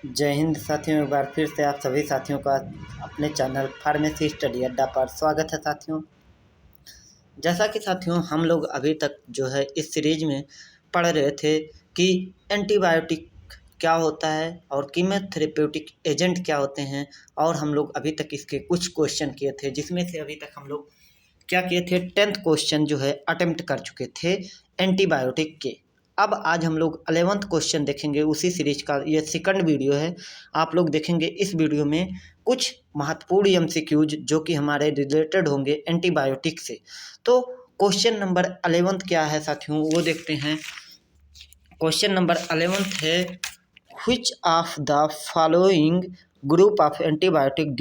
जय हिंद साथियों, एक बार फिर से आप सभी साथियों का अपने चैनल फार्मेसी स्टडी अड्डा पर स्वागत है साथियों। जैसा कि साथियों हम लोग अभी तक जो है इस सीरीज में पढ़ रहे थे कि एंटीबायोटिक क्या होता है और कीमोथेरेप्यूटिक एजेंट क्या होते हैं, और हम लोग अभी तक इसके कुछ क्वेश्चन किए थे, जिसमें से अभी तक हम लोग क्या किए थे, 10th क्वेश्चन जो है अटेम्प्ट कर चुके थे एंटीबायोटिक के। अब आज हम लोग 11th क्वेश्चन देखेंगे उसी सीरीज का। ये सेकंड वीडियो है। आप लोग देखेंगे इस वीडियो में कुछ महत्वपूर्ण एमसीक्यूज जो कि हमारे रिलेटेड होंगे एंटीबायोटिक से। तो क्वेश्चन नंबर 11th क्या है साथियों, वो देखते हैं। क्वेश्चन नंबर 11th है, which of the following group of antibiotic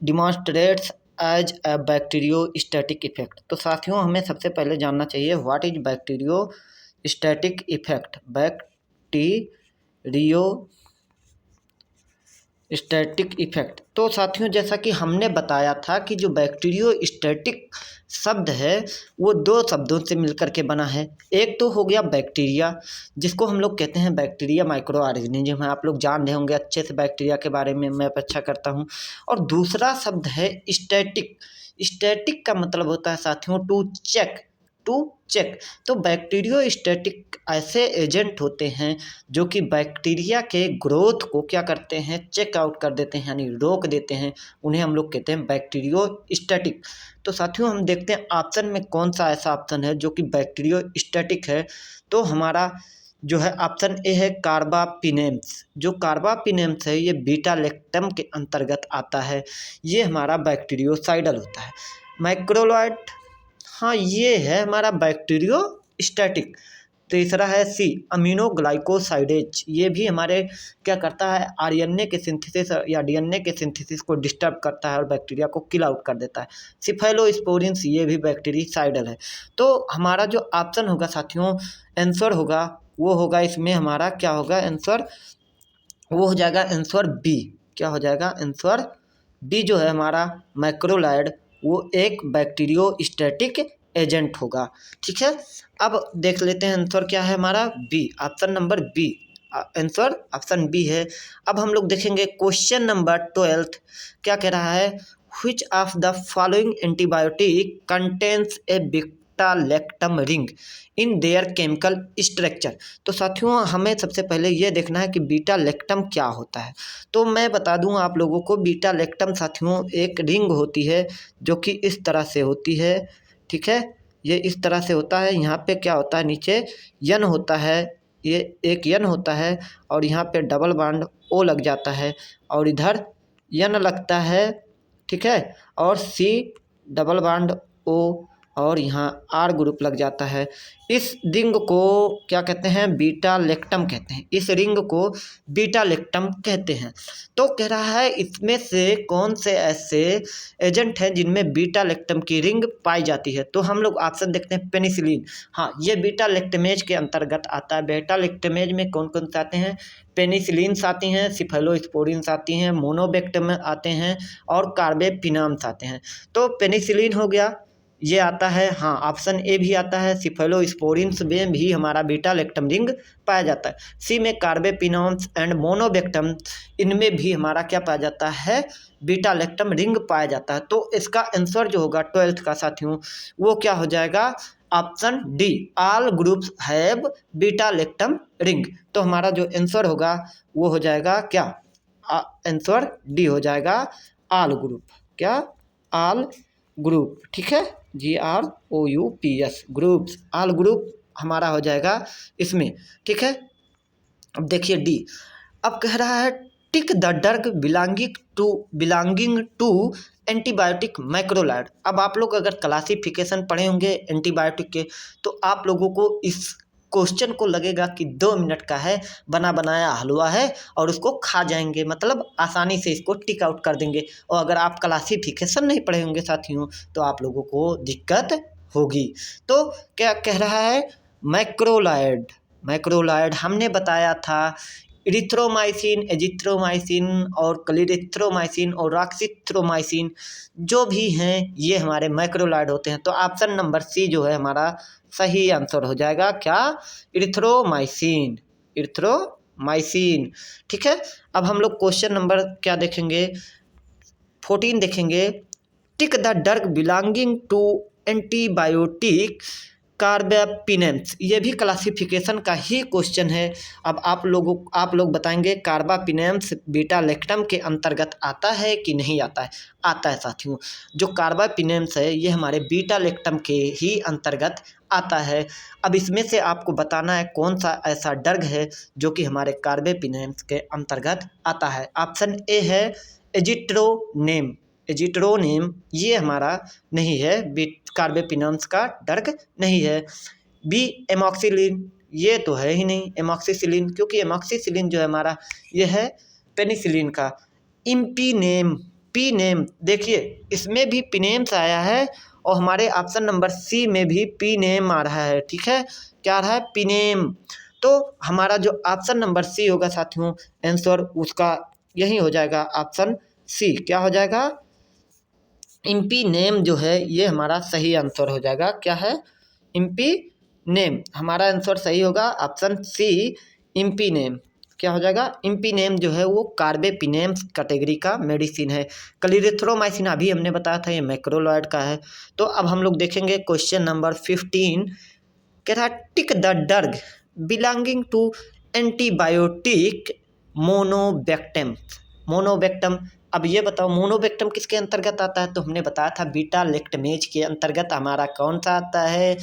demonstrates as a bacteriostatic effect. तो साथियों हमें सबसे पहले जानना चाहिए what is bacteriostatic effect. Bacteriostatic effect, तो साथियों जैसा कि हमने बताया था कि जो बैक्टीरियोस्टैटिक शब्द है वो दो शब्दों से मिलकर के बना है। एक तो हो गया बैक्टीरिया, जिसको हम लोग कहते हैं बैक्टीरिया माइक्रो ऑर्गेनिज्म है। आप लोग जान रहे होंगे अच्छे से बैक्टीरिया के बारे में, मैं अच्छा करता हूँ। और दूसरा शब्द है स्टैटिक। स्टैटिक का मतलब होता है साथियों टू चेक। तो बैक्टीरियोस्टैटिक ऐसे एजेंट होते हैं जो कि बैक्टीरिया के ग्रोथ को क्या करते हैं, चेक आउट कर देते हैं, यानी रोक देते हैं। उन्हें हम लोग कहते हैं बैक्टीरियोस्टैटिक। तो साथियों हम देखते हैं ऑप्शन में कौन सा ऐसा ऑप्शन है जो कि बैक्टीरियोस्टैटिक है। तो हमारा जो है ऑप्शन ए है कार्बापिनेम्स। जो कार्बापिनेम्स है ये बीटा लैक्टम के अंतर्गत आता है। ये हमारा बैक्टीरियोसाइडल होता है। माइक्रोलाइड, हाँ ये है हमारा बैक्टीरियोस्टैटिक। तीसरा है सी अमीनोग्लाइकोसाइडेज। ये भी हमारे क्या करता है, आरएनए के सिंथेसिस या डीएनए के सिंथेसिस को डिस्टर्ब करता है और बैक्टीरिया को किल आउट कर देता है। सिफेलोस्पोरिन्स ये भी बैक्टीरिसाइडल है। तो हमारा जो ऑप्शन होगा साथियों, आंसर होगा वो होगा इसमें हमारा क्या होगा आंसर, वो हो जाएगा आंसर बी। क्या हो जाएगा आंसर बी, जो है हमारा मैक्रोलाइड वो एक बैक्टीरियोस्टैटिक एजेंट होगा। ठीक है, अब देख लेते हैं आंसर क्या है हमारा, B, option number B. Answer option B है। अब हम लोग देखेंगे क्वेश्चन नंबर 12 क्या कह रहा है, which of the following antibiotic contains A beta lactam ring in their chemical structure. तो साथियों हमें सबसे पहले ये देखना है कि बीटा लैक्टम क्या होता है। तो मैं बता दूं आप लोगों को, बीटा लैक्टम साथियों एक रिंग होती है जो कि इस तरह से होती है। ठीक है, ये इस तरह से होता है। यहाँ पे क्या होता है, नीचे यन होता है, ये एक यन होता है और यहाँ पे डबल बॉन्ड ओ लग जाता है और इधर यन लगता है। ठीक है, और सी डबल बॉन्ड ओ और यहाँ आर ग्रुप लग जाता है। इस रिंग को क्या कहते हैं, बीटा लैक्टम कहते हैं। इस रिंग को बीटा लैक्टम कहते हैं। तो कह रहा है इसमें से कौन से ऐसे एजेंट हैं जिनमें बीटा लैक्टम की रिंग पाई जाती है। तो हम लोग ऑप्शन देखते हैं, पेनिसिलिन, हाँ ये बीटा लैक्टमेज के अंतर्गत आता है। बीटा लैक्टमेज में कौन कौन से आते हैं, पेनिसिलिन्स आती हैं, सिफेलोस्पोरिन्स आती हैं, मोनोबेक्टम आते हैं और कार्बेपिनम्स आते हैं। तो पेनिसिलिन हो गया, ये आता है, हाँ ऑप्शन ए भी आता है। सिफेलोस्पोरिन्स में भी हमारा बीटा लैक्टम रिंग पाया जाता है। सी में कार्बेपिनम्स एंड मोनोबेक्टम, इनमें भी हमारा क्या पाया जाता है, बीटा लैक्टम रिंग पाया जाता है। तो इसका आंसर जो होगा 12th का साथियों वो क्या हो जाएगा, option D, all groups have beta lactam ring. तो हमारा जो आंसर होगा वो हो जाएगा क्या, आंसर डी हो जाएगा, ऑल ग्रुप। क्या, ऑल ग्रुप। ठीक है, GROUPS ग्रुप्स, ऑल ग्रुप हमारा हो जाएगा इसमें। ठीक है, अब देखिए डी, अब कह रहा है tick the drug belonging to antibiotic macrolide. अब आप लोग अगर क्लासिफिकेशन पढ़े होंगे एंटीबायोटिक के तो आप लोगों को इस क्वेश्चन को लगेगा कि 2 मिनट का है, बना बनाया हलवा है और उसको खा जाएंगे, मतलब आसानी से इसको टिक आउट कर देंगे। और अगर आप क्लासिफिकेशन नहीं पढ़े होंगे साथियों तो आप लोगों को दिक्कत होगी। तो क्या कह रहा है, मैक्रोलाइड, मैक्रोलाइड हमने बताया था इरिथ्रोमाइसिन, एजिथ्रोमाइसिन और क्लेरिथ्रोमाइसिन और रॉक्सिथ्रोमाइसिन जो भी हैं ये हमारे मैक्रोलाइड होते हैं। तो ऑप्शन नंबर सी जो है हमारा सही आंसर हो जाएगा। क्या, इरिथ्रोमाइसिन, इरिथ्रो माइसिन। ठीक है, अब हम लोग क्वेश्चन नंबर क्या देखेंगे, 14 देखेंगे। Tick the drug belonging to antibiotic carbapenems, ये भी क्लासिफिकेशन का ही क्वेश्चन है। अब आप लोग बताएंगे कार्बापिनेम्स बीटा लैक्टम के अंतर्गत आता है कि नहीं आता है। आता है साथियों, जो कार्बापिनेम्स है ये हमारे बीटा लैक्टम के ही अंतर्गत आता है। अब इसमें से आपको बताना है कौन सा ऐसा ड्रग है जो कि हमारे कार्बापिनेम्स के अंतर्गत आता है। ऑप्शन ए है एजिट्रोनेम। एजिट्रोनेम ये हमारा नहीं है, कार्बापिनेम्स का ड्रग नहीं है। बी एमॉक्सिलिन, ये तो है ही नहीं एमॉक्सिसिलिन, क्योंकि एमॉक्सिसिलिन जो है हमारा ये है पेनिसिलिन का। इम्पीनेम, पी नेम, देखिए इसमें भी पिनेम्स आया है और हमारे ऑप्शन नंबर सी में भी पी नेम आ रहा है। ठीक है, क्या आ रहा है, पिनेम। तो हमारा जो ऑप्शन नंबर सी होगा साथियों, आंसर उसका यही हो जाएगा, ऑप्शन सी। क्या हो जाएगा, इम्पी नेम जो है ये हमारा सही आंसर हो जाएगा। क्या है, इम्पी नेम, हमारा आंसर सही होगा ऑप्शन सी, इम्पी नेम। क्या हो जाएगा, इम्पी नेम जो है वो कार्बापिनेम्स कैटेगरी का मेडिसिन है। क्लेरिथ्रोमाइसिन अभी हमने बताया था ये मैक्रोलॉयड का है। तो अब हम लोग देखेंगे क्वेश्चन नंबर 15, कह रहा tick the drug belonging to antibiotic monobactam. Monobactam, अब ये बताओ मोनोबेक्टम किसके अंतर्गत आता है, तो हमने बताया था बीटा लैक्टमेज के अंतर्गत हमारा कौन सा आता है,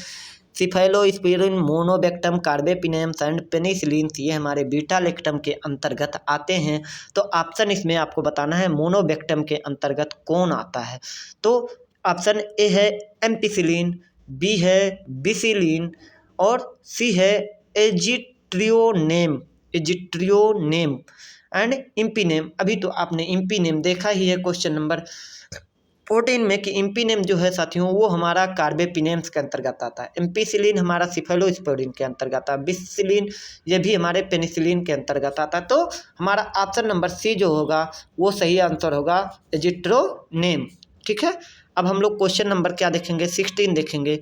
सिफेलोस्पिरिन, मोनोबेक्टम, कार्बापिनेम्स एंड पेनिसिलिन, ये हमारे बीटा लैक्टम के अंतर्गत आते हैं। तो ऑप्शन इसमें आपको बताना है मोनोबेक्टम के अंतर्गत कौन आता है। तो ऑप्शन ए है एम्पिसिलिन, बी है बिसिलिन और सी है एजिट्रियोनेम। एजिट्रियोनेम एंड इम्पीनेम। अभी तो आपने इम्पीनेम देखा ही है क्वेश्चन नंबर 14 में कि इम्पीनेम जो है साथियों वो हमारा कार्बापिनेम्स के अंतर्गत आता है। एम्पिसिलिन हमारा सिफेलोस्पोरिन के अंतर्गत आता है। बिसिलिन ये भी हमारे पेनिसिलिन के अंतर्गत आता है। तो हमारा ऑप्शन नंबर सी जो होगा वो सही आंसर होगा, एजिट्रोनेम। ठीक है, अब हम लोग क्वेश्चन नंबर क्या देखेंगे, 16 देखेंगे।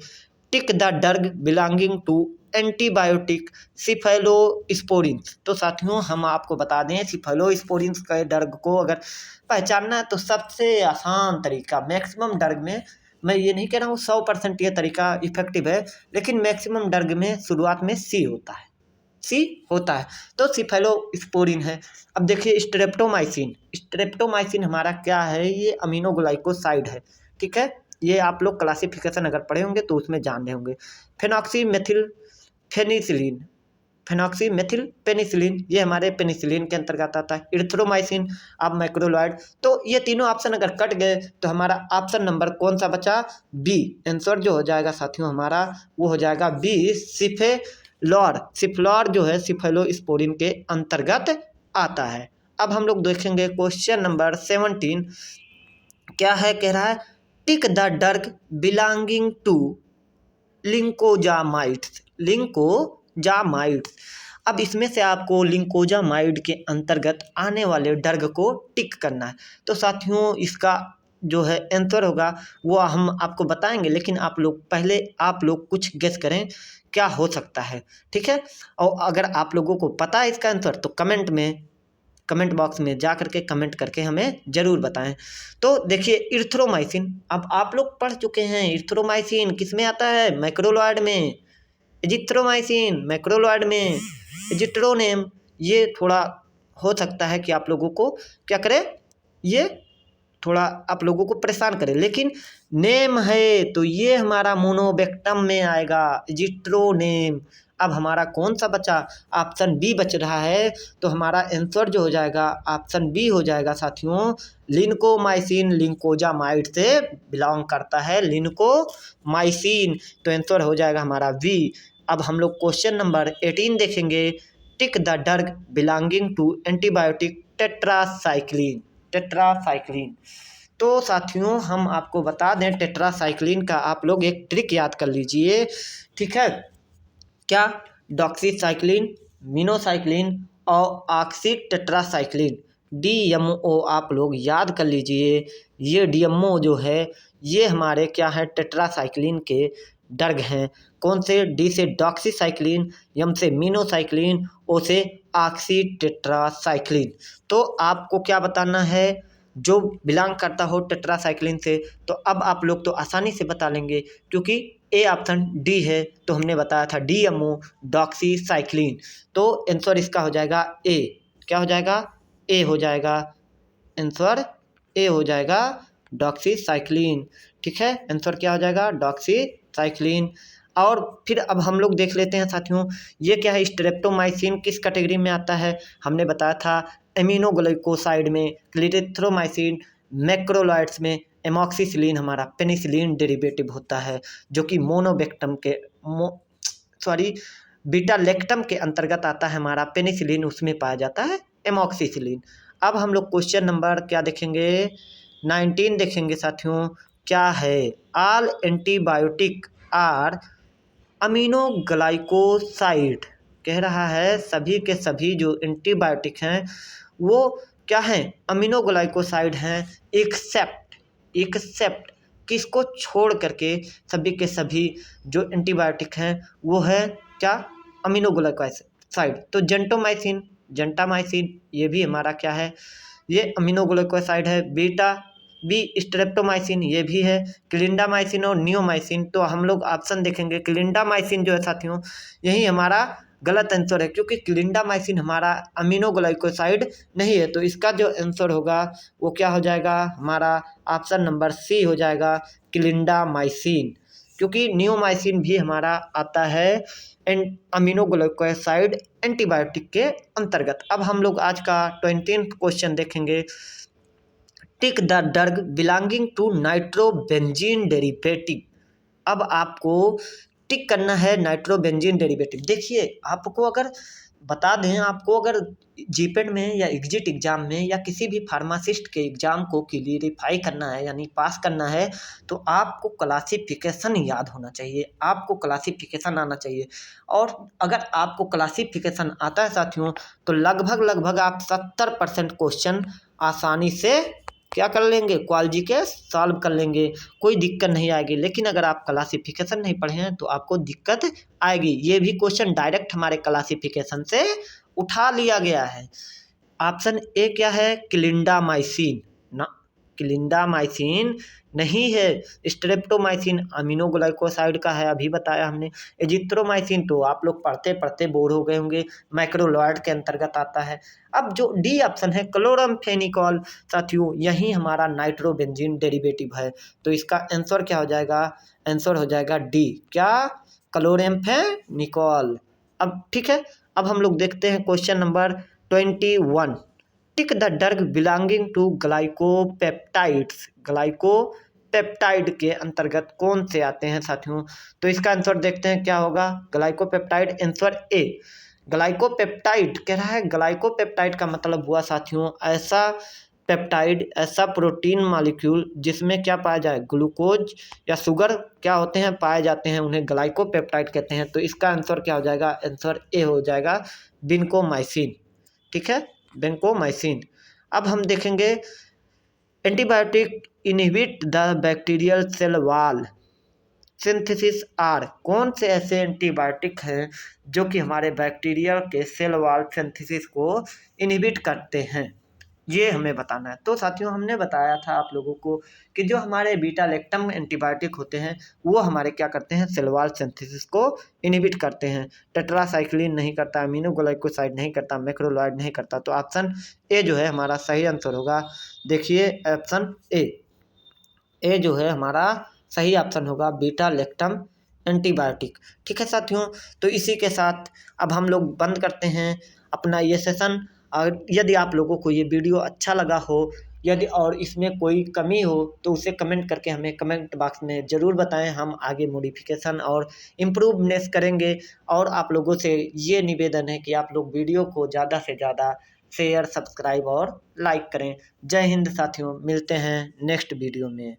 Tick the drug belonging to antibiotic cephalosporins. तो साथियों हम आपको बता दें सिफेलोस्पोरिन्स के ड्रग को अगर पहचानना है तो सबसे आसान तरीका, मैक्सिमम ड्रग में, मैं ये नहीं कह रहा हूँ 100% ये तरीका इफेक्टिव है, लेकिन मैक्सिमम ड्रग में शुरुआत में सी होता है, सी होता है। तो सिफेलोस्पोरिन है। अब देखिए स्ट्रेप्टोमाइसिन, स्ट्रेप्टोमाइसिन हमारा क्या है, ये अमीनोग्लाइकोसाइड है। ठीक है, ये आप लोग क्लासिफिकेशन अगर पढ़े होंगे तो उसमें जान रहे होंगे। फेनॉक्सीमेथिल पेनिसिलिन, फेनॉक्सीमेथिल पेनिसिलिन ये हमारे पेनिसिलिन के अंतर्गत आता है। इरिथ्रोमाइसिन, अब मैक्रोलॉयड। तो ये तीनों ऑप्शन अगर कट गए तो हमारा ऑप्शन नंबर कौन सा बचा, बी। आंसर जो हो जाएगा साथियों हमारा वो हो जाएगा बी, सिफेलॉर। सिफलॉर जो है सिफेलोस्पोरिन के अंतर्गत आता है। अब हम लोग देखेंगे क्वेश्चन नंबर 17, क्या है, कह रहा है tick the drug belonging to lincosamides. Lincosamides, अब इसमें से आपको लिंकोजामाइड के अंतर्गत आने वाले ड्रग को टिक करना है। तो साथियों इसका जो है आंसर होगा वो हम आपको बताएंगे, लेकिन आप लोग कुछ गेस करें क्या हो सकता है। ठीक है, और अगर आप लोगों को पता है इसका आंसर तो कमेंट बॉक्स में जा करके कमेंट करके हमें ज़रूर बताएं। तो देखिए इरिथ्रोमाइसिन, अब आप लोग पढ़ चुके हैं इरिथ्रोमाइसिन किस में आता है, मैक्रोलॉयड में। एजिथ्रोमाइसिन मैक्रोलॉयड में। एजिट्रोनेम ये थोड़ा हो सकता है कि आप लोगों को क्या करे, ये थोड़ा आप लोगों को परेशान करे, लेकिन नेम है तो ये हमारा मोनोबेक्टम में आएगा, एजिट्रोनेम। अब हमारा कौन सा बचा, ऑप्शन बी बच रहा है। तो हमारा आंसर जो हो जाएगा ऑप्शन बी हो जाएगा साथियों, लिंकोमाइसिन। लिंकोजामाइड से बिलोंग करता है लिंकोमाइसिन, तो आंसर हो जाएगा हमारा बी। अब हम लोग क्वेश्चन नंबर 18 देखेंगे। Tick the drug belonging to antibiotic tetracycline. Tetracycline, तो साथियों हम आपको बता दें टेट्रासाइक्लिन का आप लोग एक ट्रिक याद कर लीजिए। ठीक है, क्या, डॉक्सीसाइक्लिन, मिनोसाइक्लिन और ऑक्सी टेट्रासाइक्लिन, DMO आप लोग याद कर लीजिए। ये DMO जो है ये हमारे क्या है टेट्रासाइक्लिन के ड्रग हैं। कौन से? डी से डॉक्सीसाइक्लिन, एम से मिनोसाइक्लिन, ओ से ऑक्सीटेट्रासाइक्लिन। तो आपको क्या बताना है? जो बिलोंग करता हो टेट्रासाइक्लिन से। तो अब आप लोग तो आसानी से बता लेंगे क्योंकि ए ऑप्शन डी है, तो हमने बताया था DMO डॉक्सीसाइक्लिन। तो आंसर इसका हो जाएगा ए। क्या हो जाएगा? ए हो जाएगा आंसर, ए हो जाएगा डॉक्सीसाइक्लिन। ठीक है, आंसर क्या हो जाएगा? डॉक्सीसाइक्लिन। और फिर अब हम लोग देख लेते हैं साथियों, ये क्या है? स्ट्रेप्टोमाइसिन किस कैटेगरी में आता है? हमने बताया था एमिनोग्लाइकोसाइड में, क्लिरिथ्रोमाइसिन मैक्रोलाइड्स में, एमॉक्सिसिलिन हमारा पेनिसिलिन डेरिवेटिव होता है जो कि मोनोबेक्टम के बीटा लेक्टम के अंतर्गत आता है हमारा पेनिसिलिन, उसमें पाया जाता है एमॉक्सिसिलिन। अब हम लोग क्वेश्चन नंबर क्या देखेंगे? 19 देखेंगे साथियों। क्या है? All antibiotic are aminoglycoside. कह रहा है सभी के सभी जो एंटीबायोटिक हैं वो क्या हैं? अमीनोग्लाइकोसाइड हैं, एक्सेप्ट किसको छोड़ करके सभी के सभी जो एंटीबायोटिक हैं वो है क्या? अमीनोग्लाइकोसाइड। तो जेंटामाइसिन ये भी हमारा क्या है? ये अमीनोग्लाइकोसाइड है। बीटा बी स्ट्रेप्टोमाइसिन ये भी है। क्लिंडामाइसिन और नियोमाइसिन, तो हम लोग ऑप्शन देखेंगे क्लिंडामाइसिन जो है साथियों, यही हमारा गलत आंसर है क्योंकि क्लिंडामाइसिन हमारा अमीनोग्लाइकोसाइड नहीं है। तो इसका जो आंसर होगा वो क्या हो जाएगा? हमारा ऑप्शन नंबर सी हो जाएगा क्लिंडामाइसिन, क्योंकि नियोमाइसिन भी हमारा आता है अमीनोग्लाइकोसाइड एंटीबायोटिक के अंतर्गत। अब हम लोग आज का 20th क्वेश्चन देखेंगे। Tick the drug belonging to nitrobenzene derivative. अब आपको टिक करना है नाइट्रोबेंजीन डेरिवेटिव। देखिए आपको अगर बता दें, आपको अगर जीपेट में या एग्जिट एग्जाम में या किसी भी फार्मासिस्ट के एग्जाम को क्लियरिफाई करना है यानी पास करना है तो आपको क्लासिफिकेशन याद होना चाहिए, आपको क्लासिफिकेशन आना चाहिए। और अगर आपको क्लासिफिकेशन आता है साथियों तो लगभग आप 70% क्वेश्चन आसानी से क्या कर लेंगे? क्वालजी के सॉल्व कर लेंगे, कोई दिक्कत नहीं आएगी। लेकिन अगर आप क्लासिफिकेशन नहीं पढ़े हैं तो आपको दिक्कत आएगी। ये भी क्वेश्चन डायरेक्ट हमारे क्लासिफिकेशन से उठा लिया गया है। ऑप्शन ए क्या है? क्लिंडामाइसिन ना, क्लिंडामाइसिन नहीं है। स्ट्रेप्टोमाइसिन अमीनोग्लाइकोसाइड का है, अभी बताया हमने। एजिथ्रोमाइसिन तो आप लोग पढ़ते पढ़ते बोर हो गए होंगे, मैक्रोलॉयड के अंतर्गत आता है। अब जो डी ऑप्शन है क्लोरामफेनिकॉल साथियों, यही हमारा नाइट्रोबेंजीन डेरिवेटिव है। तो इसका आंसर क्या हो जाएगा? आंसर हो जाएगा डी, क्या? क्लोरामफेनिकॉल। अब ठीक है, अब हम लोग देखते हैं question number 21। Tick the drug belonging to glycopeptides. Glycopeptide के अंतर्गत कौन से आते हैं साथियों? तो इसका आंसर देखते हैं क्या होगा। Glycopeptide answer A. ग्लाइकोपेप्टाइड कह रहा है, ग्लाइकोपेप्टाइड का मतलब हुआ साथियों ऐसा पेप्टाइड, ऐसा प्रोटीन मॉलिक्यूल जिसमें क्या पाया जाए? ग्लूकोज या शुगर क्या होते हैं? पाए जाते हैं, उन्हें ग्लाइकोपेप्टाइड कहते हैं। तो इसका आंसर क्या हो जाएगा? आंसर ए हो जाएगा विनकोमाइसिन। ठीक है, वेंकोमाइसिन। अब हम देखेंगे antibiotic inhibit the bacterial cell wall synthesis are. कौन से ऐसे एंटीबायोटिक हैं जो कि हमारे बैक्टीरिया के सेल वॉल सिंथेसिस को इनहिबिट करते हैं? ये हमें बताना है। तो साथियों हमने बताया था आप लोगों को कि जो हमारे बीटा लैक्टम एंटीबायोटिक होते हैं वो हमारे क्या करते हैं? सेल वॉल सिंथेसिस को इनहिबिट करते हैं। टेट्रासाइक्लिन नहीं करता, अमीनोग्लाइकोसाइड नहीं करता, मैक्रोलॉयड नहीं करता। तो ऑप्शन ए जो है हमारा सही आंसर होगा। देखिए ऑप्शन ए जो है हमारा सही ऑप्शन होगा, बीटा लैक्टम एंटीबायोटिक। ठीक है साथियों, तो इसी के साथ अब हम लोग बंद करते हैं अपना ये सेशन। और यदि आप लोगों को ये वीडियो अच्छा लगा हो, यदि और इसमें कोई कमी हो तो उसे कमेंट करके हमें कमेंट बॉक्स में ज़रूर बताएं। हम आगे मॉडिफिकेशन और इम्प्रूवनेस करेंगे। और आप लोगों से ये निवेदन है कि आप लोग वीडियो को ज़्यादा से ज़्यादा शेयर, सब्सक्राइब और लाइक करें। जय हिंद साथियों, मिलते हैं नेक्स्ट वीडियो में।